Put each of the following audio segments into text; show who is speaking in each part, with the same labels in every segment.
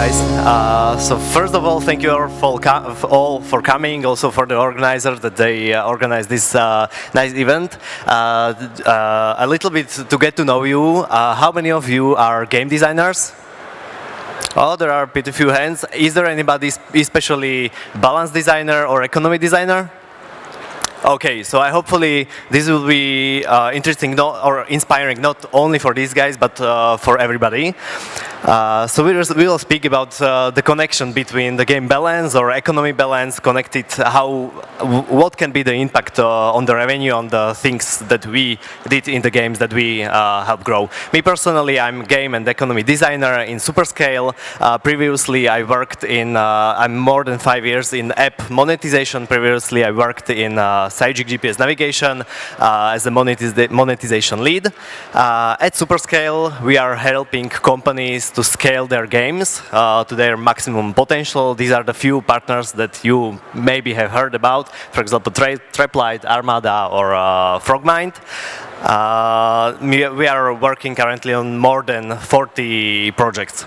Speaker 1: guys. So first of all, thank you all for coming. Also for the organizers that they organized this nice event. A little bit to get to know you. How many of you are game designers? Oh, there are pretty few hands. Is there anybody especially balance designer or economy designer? Okay, so hopefully this will be interesting or inspiring not only for these guys but for everybody. So we will speak about the connection between the game balance or economy balance, connected what can be the impact on the revenue on the things that we did in the games that we help grow. Me personally, I'm game and economy designer in Superscale. Previously, I worked I'm more than 5 years in app monetization. Previously, I worked in Cygic GPS navigation as a monetization lead. At Superscale, we are helping companies to scale their games to their maximum potential. These are the few partners that you maybe have heard about, for example, Traplight, Armada, or Frogmind. We are working currently on more than 40 projects.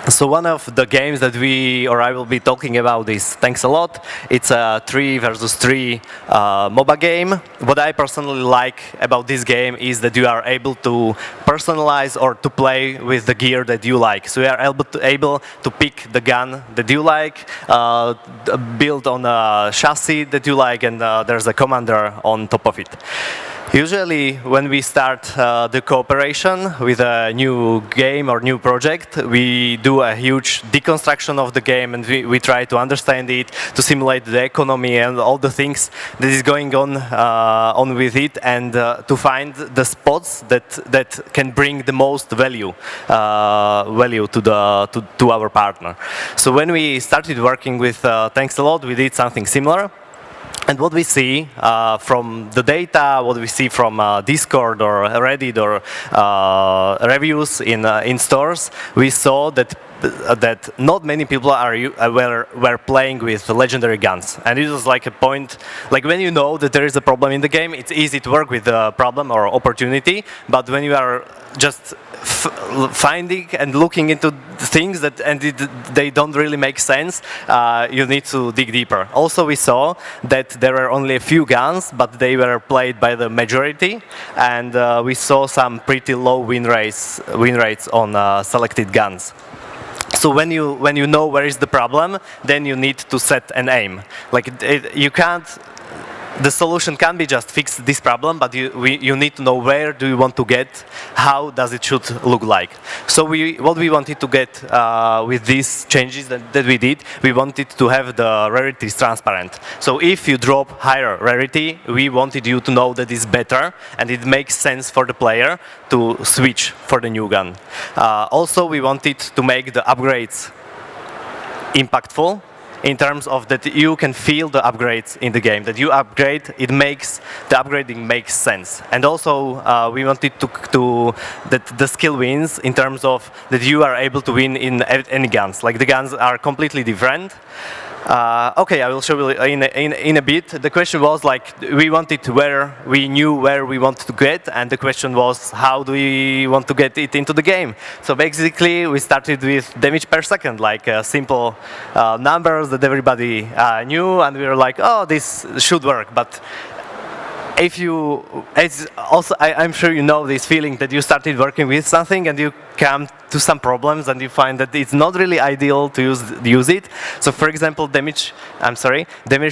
Speaker 1: So one of the games that I will be talking about is Thanks a Lot. It's a 3 versus 3 MOBA game. What I personally like about this game is that you are able to personalize or to play with the gear that you like. So you are able to pick the gun that you like, build on a chassis that you like, and there's a commander on top of it. Usually, when we start the cooperation with a new game or new project, we do a huge deconstruction of the game, and we try to understand it, to simulate the economy and all the things that is going on with it, and to find the spots that can bring the most value to our partner. So when we started working with Thanks a Lot, we did something similar. And what we see from the data, what we see from Discord or Reddit or reviews in stores, we saw that not many people were playing with legendary guns. And it was like a point, like when you know that there is a problem in the game, it's easy to work with the problem or opportunity. But when you are just finding and looking into things they don't really make sense, you need to dig deeper. Also, we saw that there were only a few guns, but they were played by the majority, and we saw some pretty low win rates on selected guns. So when you know where is the problem, then you need to set an aim. Like you can't. The solution can be just fix this problem, but you need to know where do you want to get, how does it should look like. So what we wanted to get with these changes that we did, we wanted to have the rarities transparent. So if you drop higher rarity, we wanted you to know that it's better and it makes sense for the player to switch for the new gun. Also, we wanted to make the upgrades impactful, in terms of that you can feel the upgrades in the game. That you upgrade, the upgrading makes sense. And also we wanted that the skill wins in terms of that you are able to win in any guns. Like the guns are completely different. Okay, I will show you in a bit. The question was like we knew where we wanted to get, and the question was how do we want to get it into the game. So basically, we started with damage per second, like simple numbers that everybody knew, and we were like, oh, this should work. But I'm sure you know this feeling that you started working with something and you come to some problems and you find that it's not really ideal to use it. So for example, damage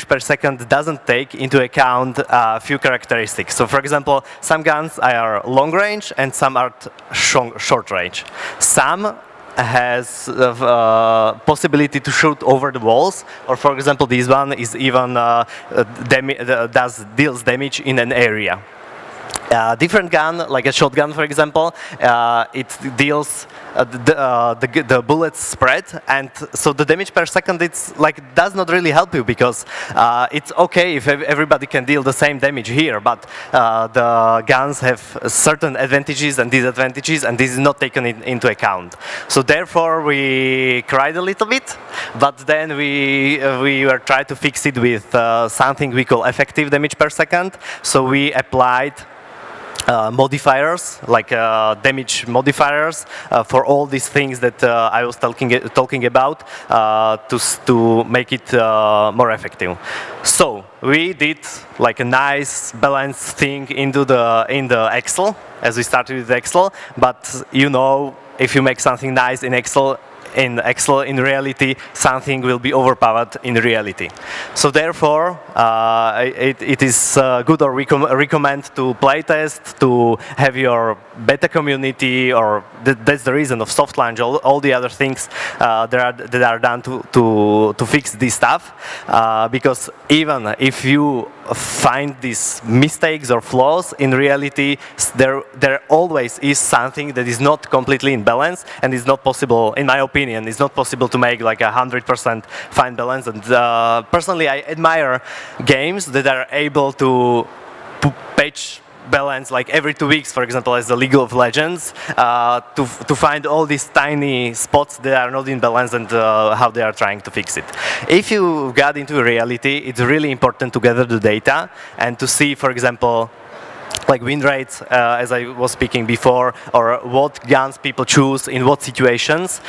Speaker 1: per second doesn't take into account a few characteristics. So for example, some guns are long range and some are short range. Some has possibility to shoot over the walls, or for example, this one is even deals damage in an area. Different gun, like a shotgun, for example, it deals the bullets spread, and so the damage per second does not really help you, because it's okay if everybody can deal the same damage here, but the guns have certain advantages and disadvantages, and this is not taken into account. So therefore, we cried a little bit, but then we were trying to fix it with something we call effective damage per second. So we applied modifiers, like damage modifiers, for all these things that I was talking about, to make it more effective. So we did like a nice balanced thing in the Excel, as we started with Excel. But you know, if you make something nice in Excel, in reality, something will be overpowered in reality. So therefore, it is good, or recommend to playtest, to have your beta community, or that's the reason of soft launch, all the other things that are done to fix this stuff. Because even if you find these mistakes or flaws, in reality, there always is something that is not completely in balance, and is not possible, in my opinion, it's not possible to make like 100% fine balance. And personally, I admire games that are able to patch balance like every 2 weeks, for example, as the League of Legends, to find all these tiny spots that are not in balance, and how they are trying to fix it. If you got into reality, it's really important to gather the data and to see, for example, like win rates, as I was speaking before, or what guns people choose in what situations,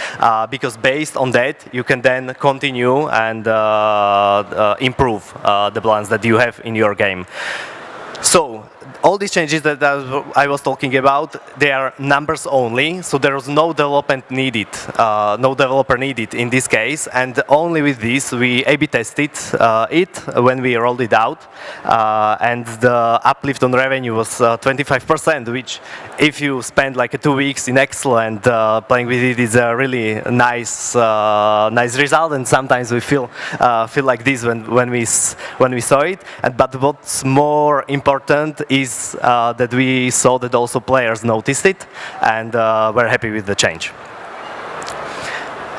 Speaker 1: because based on that, you can then continue and improve the balance that you have in your game. So all these changes that I was talking about, they are numbers only, so there was no development needed, no developer needed in this case, and only with this we A/B tested it when we rolled it out, and the uplift on revenue was 25%, which if you spend like 2 weeks in Excel and playing with it, is a really nice result. And sometimes we feel like this when we saw it. But what's more important is that we saw that also players noticed it, and were happy with the change.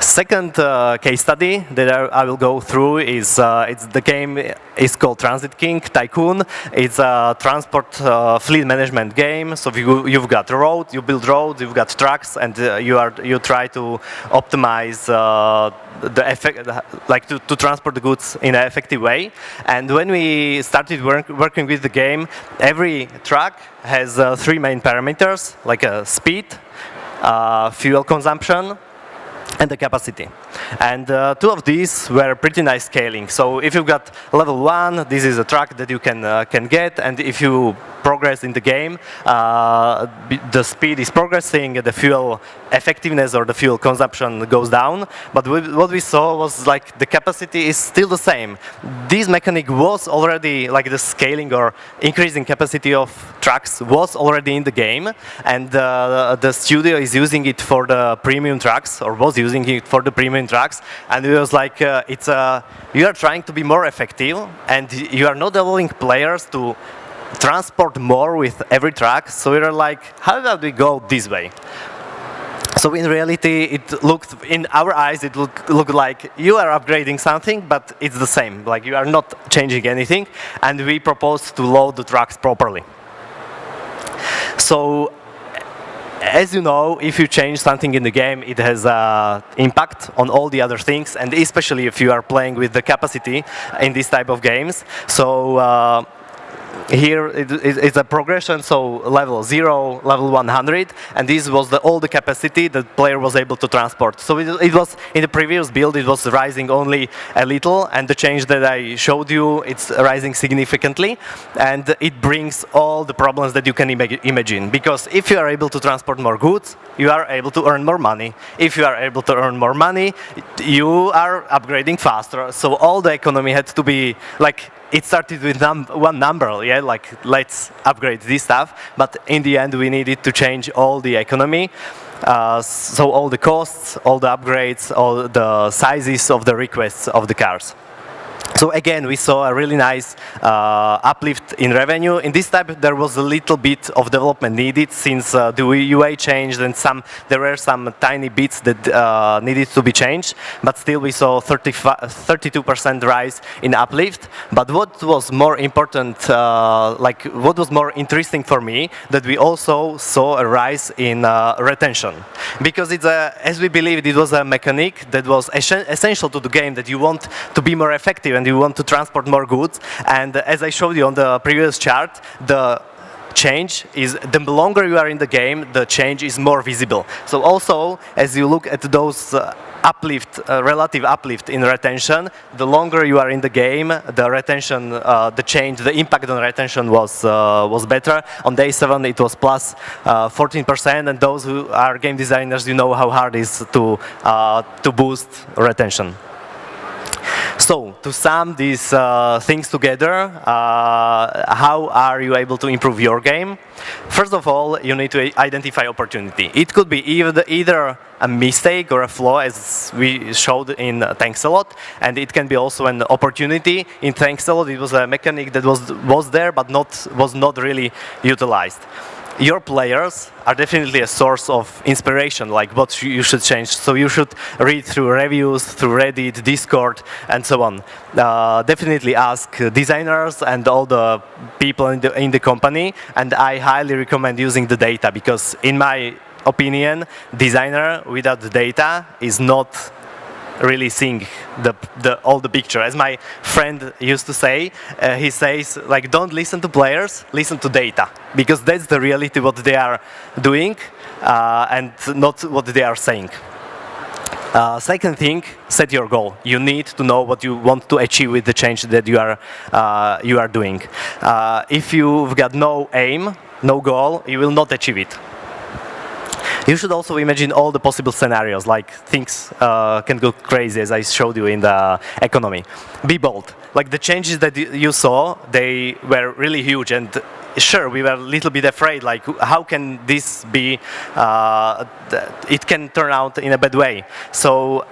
Speaker 1: Second case study that I will go through is the game is called Transit King Tycoon. It's a transport fleet management game. So you've got road, you build roads, you've got trucks, and you try to optimize the effect, like to transport the goods in an effective way. And when we started working with the game, every truck has 3 main parameters, like speed, fuel consumption, and the capacity. And 2 of these were pretty nice scaling. So if you've got level 1, this is a truck that you can get, and if you progress in the game, the speed is progressing, the fuel effectiveness or the fuel consumption goes down. But what we saw was like the capacity is still the same. This mechanic was already, like the scaling or increasing capacity of trucks was already in the game, and the studio is using it for the premium trucks, or was using it for the premium trucks. And it was like, you are trying to be more effective, and you are not allowing players to transport more with every truck. So we were like, how about we go this way? So in reality, it looked, in our eyes, it looked like you are upgrading something, but it's the same. Like you are not changing anything, and we proposed to load the trucks properly. So, as you know, if you change something in the game, it has impact on all the other things, and especially if you are playing with the capacity in this type of games. So here it's a progression, so level 0, level 100, and this was all the capacity that player was able to transport. So it was, in the previous build, it was rising only a little, and the change that I showed you, it's rising significantly, and it brings all the problems that you can imagine. Because if you are able to transport more goods, you are able to earn more money. If you are able to earn more money, you are upgrading faster. So all the economy had to be like, it started with one number, yeah, like let's upgrade this stuff, but in the end we needed to change all the economy, so all the costs, all the upgrades, all the sizes of the requests of the cars. So again, we saw a really nice uplift in revenue. In this type, there was a little bit of development needed, since the UA changed, and there were some tiny bits that needed to be changed. But still, we saw 32% rise in uplift. But what was more important, what was more interesting for me, that we also saw a rise in retention, because it's as we believed, it was a mechanic that was essential to the game, that you want to be more effective and you want to transport more goods. And as I showed you on the previous chart, the change is, the longer you are in the game, the change is more visible. So also, as you look at those relative uplift in retention, the longer you are in the game, the retention, the change, the impact on retention was better. On day 7, it was plus 14%, and those who are game designers, you know how hard it is to boost retention. So, to sum these things together, how are you able to improve your game? First of all, you need to identify opportunity. It could be either a mistake or a flaw, as we showed in Thanks a Lot, and it can be also an opportunity. In Thanks a Lot, it was a mechanic that was there, but was not really utilized. Your players are definitely a source of inspiration, like what you should change. So you should read through reviews, through Reddit, Discord, and so on. Definitely ask designers and all the people in the company, and I highly recommend using the data, because in my opinion, designer without the data is not really seeing all the picture. As my friend used to say, he says, like, don't listen to players, listen to data, because that's the reality what they are doing and not what they are saying. Second thing, set your goal. You need to know what you want to achieve with the change that you are doing. If you've got no aim, no goal, you will not achieve it. You should also imagine all the possible scenarios, like things can go crazy, as I showed you in the economy. Be bold. Like the changes that you saw, they were really huge, and sure, we were a little bit afraid, like how can this be, it can turn out in a bad way. So,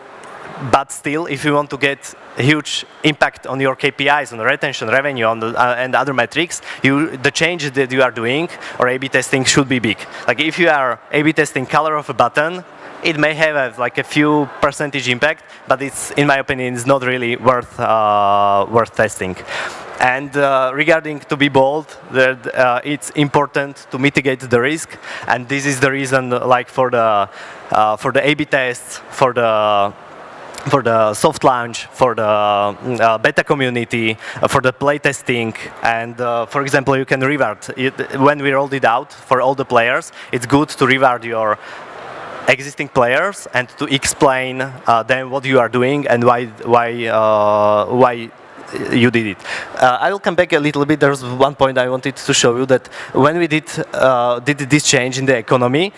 Speaker 1: but still, if you want to get a huge impact on your KPIs, on the retention, revenue, on the, and other metrics, the changes that you are doing or A/B testing should be big. Like if you are A/B testing color of a button, it may have like a few percentage impact, but it's, in my opinion, it's not really worth testing. And regarding to be bold, it's important to mitigate the risk, and this is the reason, like for the A/B tests, for the soft launch, for the beta community, for the playtesting, and for example, you can reward it. When we rolled it out for all the players, it's good to reward your existing players and to explain them what you are doing and why you did it. I will come back a little bit. There's one point I wanted to show you, that when we did this change in the economy,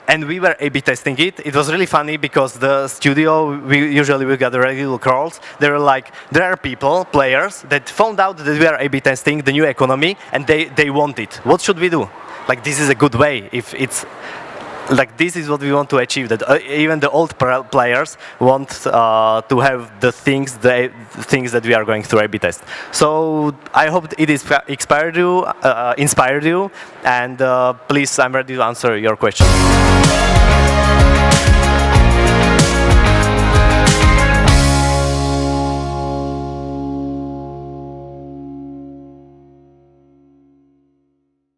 Speaker 1: and we were A/B testing it, it was really funny because the studio, we got the regular calls. They were like, there are players that found out that we are A/B testing the new economy, and they want it. What should we do? Like, this is a good way. If it's like, this is what we want to achieve, that even the old players want to have the things that we are going through A/B test. So I hope it inspired you, and please, I'm ready to answer your questions.